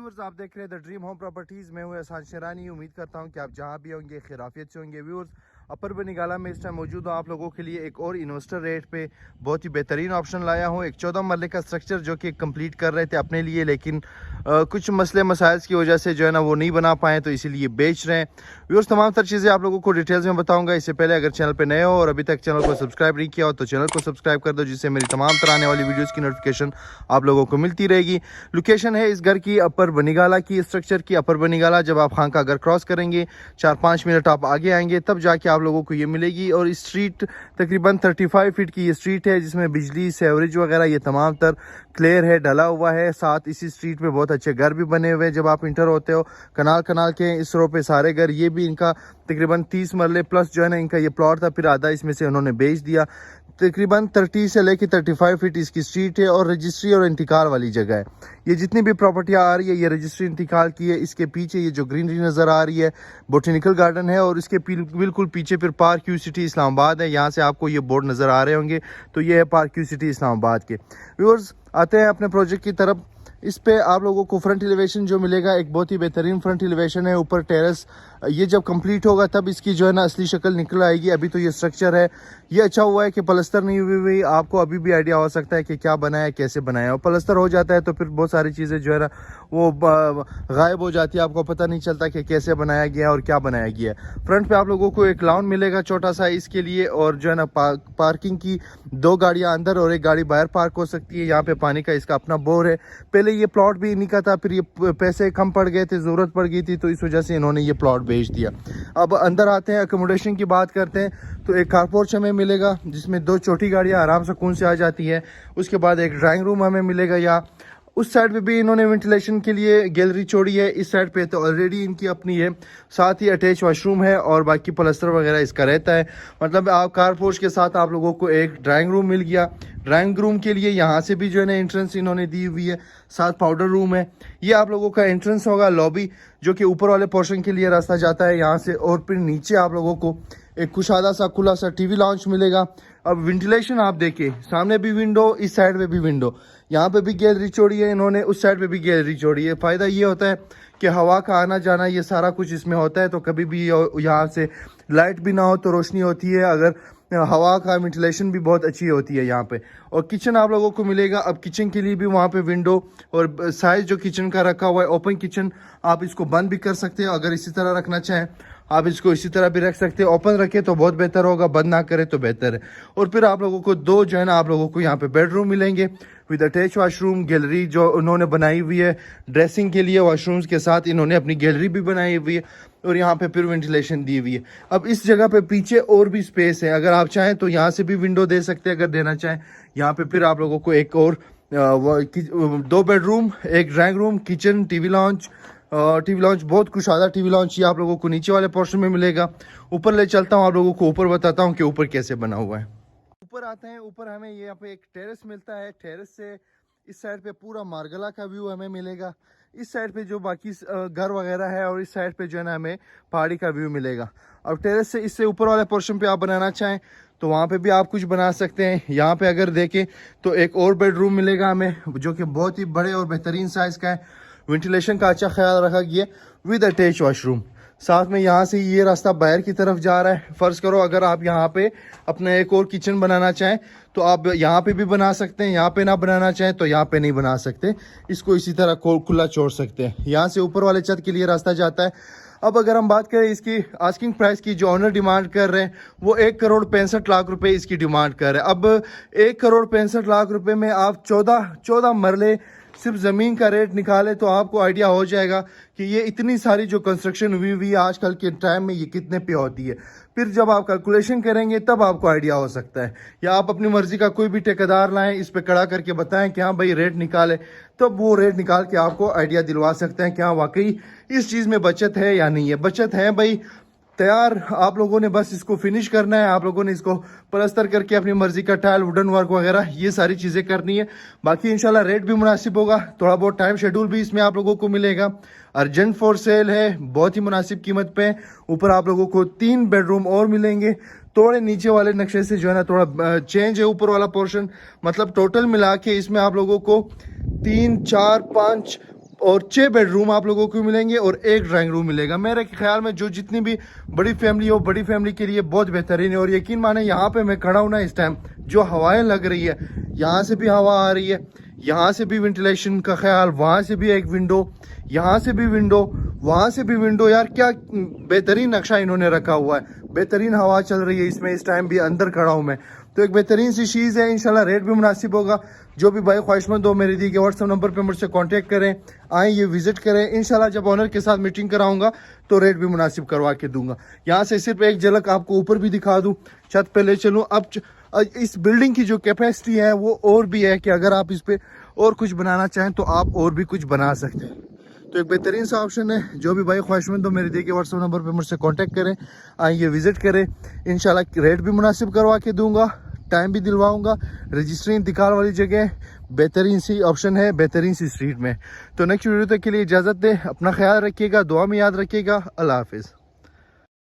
Viewers, आप देख रहे हैं द ड्रीम होम प्रॉपर्टीज़ में हूँ एहसान शेरानी। उम्मीद करता हूँ कि आप जहाँ भी होंगे खिराफियत से होंगे। व्यूअर्स, अपर बनिगाला में इस टाइम मौजूद हूँ आप लोगों के लिए एक और इन्वेस्टर रेट पे बहुत ही बेहतरीन ऑप्शन लाया हूँ। एक 14 मरले का स्ट्रक्चर जो कि कंप्लीट कर रहे थे अपने लिए, लेकिन कुछ मसले मसाइल की वजह से जो है ना वो नहीं बना पाए, तो इसीलिए बेच रहे हैं। व्यूअर्स, तमाम तर चीज़ें आप लोगों को डिटेल्स में बताऊंगा। इससे पहले अगर चैनल पे नए हो और अभी तक चैनल को सब्सक्राइब नहीं किया हो तो चैनल को सब्सक्राइब कर दो, जिससे मेरी तमाम तरह आने वाली वीडियोस की नोटिफिकेशन आप लोगों को मिलती रहेगी। लोकेशन है इस घर की अपर बनिगाला की, स्ट्रक्चर की अपर बनिगाला। जब आप खान का घर क्रॉस करेंगे 4-5 मिनट आप आगे आएंगे तब जाके आप लोगों को ये मिलेगी। और इस स्ट्रीट तकरीबन 35 फीट की ये स्ट्रीट है, जिसमें बिजली सेवरेज वगैरह ये तमाम तर क्लियर है, डला हुआ है। साथ इसी स्ट्रीट पे बहुत अच्छे घर भी बने हुए हैं। जब आप इंटर होते हो कनाल कनाल के इस रो पे सारे घर, ये भी इनका तकरीबन 30 मरले प्लस जो है ना इनका ये प्लॉट था, फिर आधा इसमें से उन्होंने बेच दिया। तकरीबन 30 से लेकर 35 फीट इसकी स्ट्रीट है और रजिस्ट्री और इंतकाल वाली जगह है। ये जितनी भी प्रॉपर्टियां आ रही है ये रजिस्ट्री इंतकाल की है। इसके पीछे ये जो ग्रीनरी नज़र आ रही है बोटेनिकल गार्डन है, और इसके बिल्कुल पीछे फिर पार्क क्यू सिटी इस्लामाबाद है। यहाँ से आपको ये बोर्ड नज़र आ रहे होंगे, तो ये है पार्क क्यू सिटी इस्लामाबाद के। व्यूअर्स, आते हैं अपने प्रोजेक्ट की तरफ। इस पे आप लोगों को फ्रंट एलिवेशन जो मिलेगा एक बहुत ही बेहतरीन फ्रंट एलिवेशन है। ऊपर टेरेस, ये जब कंप्लीट होगा तब इसकी जो है ना असली शक्ल निकल आएगी। अभी तो ये स्ट्रक्चर है, ये अच्छा हुआ है कि प्लस्तर नहीं हुई। आपको अभी भी आइडिया हो सकता है कि क्या बनाया कैसे बनाया। और प्लस्तर हो जाता है तो फिर बहुत सारी चीज़ें जो है ना वो गायब हो जाती है, आपको पता नहीं चलता कि कैसे बनाया गया और क्या बनाया गया है। फ्रंट पे आप लोगों को एक लॉन मिलेगा छोटा सा इसके लिए, और जो है ना पार्किंग की 2 गाड़ियाँ अंदर और 1 गाड़ी बाहर पार्क हो सकती है। यहाँ पे पानी का इसका अपना बोर है। पहले ये प्लॉट भी इन्हीं का था, फिर ये पैसे कम पड़ गए थे, ज़रूरत पड़ गई थी, तो इस वजह से इन्होंने ये प्लॉट बेच दिया। अब अंदर आते हैं, अकोमोडेशन की बात करते हैं। तो एक कारपोर्च हमें मिलेगा जिसमें 2 छोटी गाड़ियाँ आराम से सुकून से आ जाती है। उसके बाद एक ड्राइंग रूम हमें मिलेगा, या उस साइड पे भी इन्होंने वेंटिलेशन के लिए गैलरी छोड़ी है। इस साइड पे तो ऑलरेडी इनकी अपनी है, साथ ही अटैच वॉशरूम है और बाकी प्लास्टर वगैरह इसका रहता है। मतलब आप कारपोर्च के साथ आप लोगों को एक ड्राइंग रूम मिल गया। ड्राइंग रूम के लिए यहाँ से भी जो है ना एंट्रेंस इन्होंने दी हुई है, साथ पाउडर रूम है। ये आप लोगों का एंट्रेंस होगा, लॉबी जो कि ऊपर वाले पोर्शन के लिए रास्ता जाता है यहाँ से। और फिर नीचे आप लोगों को एक कुशादा सा खुला सा टीवी लॉन्च मिलेगा। अब वेंटिलेशन आप देखिए, सामने भी विंडो, इस साइड पे भी विंडो, यहाँ पे भी गैलरी छोड़ी है इन्होंने, उस साइड पे भी गैलरी छोड़ी है। फ़ायदा ये होता है कि हवा का आना जाना ये सारा कुछ इसमें होता है, तो कभी भी यहाँ से लाइट भी ना हो तो रोशनी होती है। अगर हवा का वेंटिलेशन भी बहुत अच्छी होती है यहाँ पे। और किचन आप लोगों को मिलेगा। अब किचन के लिए भी वहाँ पे विंडो और साइज जो किचन का रखा हुआ है ओपन किचन, आप इसको बंद भी कर सकते हो। अगर इसी तरह रखना चाहें आप इसको इसी तरह भी रख सकते हैं। ओपन रखें तो बहुत बेहतर होगा, बंद ना करें तो बेहतर है। और फिर आप लोगों को 2 जो है ना आप लोगों को यहाँ पे बेडरूम मिलेंगे विद अटैच वॉशरूम, गैलरी जो उन्होंने बनाई हुई है ड्रेसिंग के लिए। वॉशरूम्स के साथ इन्होंने अपनी गैलरी भी बनाई हुई है और यहाँ पे फिर वेंटिलेशन दी हुई है। अब इस जगह पे पीछे और भी स्पेस है, अगर आप चाहें तो यहाँ से भी विंडो दे सकते हैं अगर देना चाहें। यहाँ पे फिर आप लोगों को एक और 2 बेडरूम, एक drawing room, kitchen, TV launch बहुत कुशादा टीवी लॉन्च ये आप लोगों को नीचे वाले पोर्शन में मिलेगा। ऊपर ले चलता हूँ, आप लोगों को ऊपर बताता हूँ कि ऊपर कैसे बना हुआ है। ऊपर आते हैं, ऊपर हमें यहाँ पे एक टेरेस मिलता है। टेरेस से इस साइड पे पूरा मारगला का व्यू हमें मिलेगा। इस साइड पे जो बाकी घर वगैरह है, और इस साइड पे जो है ना हमें पहाड़ी का व्यू मिलेगा। अब टेरेस से इससे ऊपर वाले पोर्शन पे आप बनाना चाहें तो वहाँ पे भी आप कुछ बना सकते हैं। यहाँ पे अगर देखें तो एक और बेडरूम मिलेगा हमें, जो कि बहुत ही बड़े और बेहतरीन साइज का है। वेंटिलेशन का अच्छा ख्याल रखा गया विद अटैच वॉशरूम। साथ में यहाँ से ये रास्ता बाहर की तरफ जा रहा है। फ़र्ज़ करो अगर आप यहाँ पे अपना एक और किचन बनाना चाहें तो आप यहाँ पे भी बना सकते हैं, यहाँ पे ना बनाना चाहें तो यहाँ पे नहीं बना सकते, इसको इसी तरह खुला छोड़ सकते हैं। यहाँ से ऊपर वाले छत के लिए रास्ता जाता है। अब अगर हम बात करें इसकी आस्किंग प्राइस की, जो ऑनर डिमांड कर रहे हैं वो 1,65,00,000 रुपये इसकी डिमांड कर रहे हैं। अब 1,65,00,000 रुपये में आप 14 मरले सिर्फ ज़मीन का रेट निकाले तो आपको आइडिया हो जाएगा कि ये इतनी सारी जो कंस्ट्रक्शन हुई हुई है आजकल के टाइम में ये कितने पे होती है। फिर जब आप कैलकुलेशन करेंगे तब आपको आइडिया हो सकता है, या आप अपनी मर्जी का कोई भी ठेकेदार लाएं, इस पे खड़ा करके बताएं कि हाँ भाई रेट निकाले, तब वो रेट निकाल के आपको आइडिया दिलवा सकते हैं कि हाँ वाकई इस चीज़ में बचत है या नहीं है। बचत है भाई, तैयार आप लोगों ने बस इसको फिनिश करना है। आप लोगों ने इसको प्लास्टर करके अपनी मर्जी का टाइल, वुडन वर्क वगैरह ये सारी चीज़ें करनी है। बाकी इंशाल्लाह रेट भी मुनासिब होगा, थोड़ा बहुत टाइम शेड्यूल भी इसमें आप लोगों को मिलेगा। अर्जेंट फॉर सेल है, बहुत ही मुनासिब कीमत पे। ऊपर आप लोगों को 3 बेडरूम और मिलेंगे। थोड़े नीचे वाले नक्शे से जो है ना थोड़ा चेंज है ऊपर वाला पोर्शन। मतलब टोटल मिला के इसमें आप लोगों को 3, 4, 5 और 6 बेडरूम आप लोगों को मिलेंगे और एक ड्राइंग रूम मिलेगा। मेरे ख्याल में जो जितनी भी बड़ी फैमिली हो, बड़ी फैमिली के लिए बहुत बेहतरीन है। और यकीन माने यहाँ पे मैं खड़ा हूँ ना, इस टाइम जो हवाएं लग रही है, यहाँ से भी हवा आ रही है, यहाँ से भी वेंटिलेशन का ख्याल, वहाँ से भी एक विंडो, यहाँ से भी विंडो, वहाँ से भी विंडो। यार क्या बेहतरीन नक्शा इन्होंने रखा हुआ है, बेहतरीन हवा चल रही है इसमें। इस टाइम भी अंदर खड़ा हूँ मैं, तो एक बेहतरीन सी चीज़ है। इंशाल्लाह रेट भी मुनासिब होगा। जो भी भाई ख्वाहिशमंद हो मेरे दी के व्हाट्सएप नंबर पे मुझसे कांटेक्ट करें, आए ये विजिट करें। इंशाल्लाह जब ऑनर के साथ मीटिंग कराऊंगा तो रेट भी मुनासिब करवा के दूंगा। यहाँ से सिर्फ एक झलक आपको ऊपर भी दिखा दूँ, छत पे ले चलूँ। अब इस बिल्डिंग की जो कैपेसिटी है वो और भी है कि अगर आप इस पर और कुछ बनाना चाहें तो आप और भी कुछ बना सकते हैं। तो एक बेहतरीन सा ऑप्शन है। जो भी भाई ख्वाहिशमंद हो मेरे दिए के व्हाट्सएप नंबर पे मुझसे कांटेक्ट करें, आइए विजिट करें। इंशाल्लाह रेट भी मुनासिब करवा के दूंगा, टाइम भी दिलवाऊंगा। रजिस्ट्री इंतकाल वाली जगह, बेहतरीन सी ऑप्शन है, बेहतरीन सी स्ट्रीट में। तो नेक्स्ट वीडियो तक के लिए इजाज़त दें, अपना ख्याल रखिएगा, दुआ में याद रखिएगा। अल्लाह हाफिज़।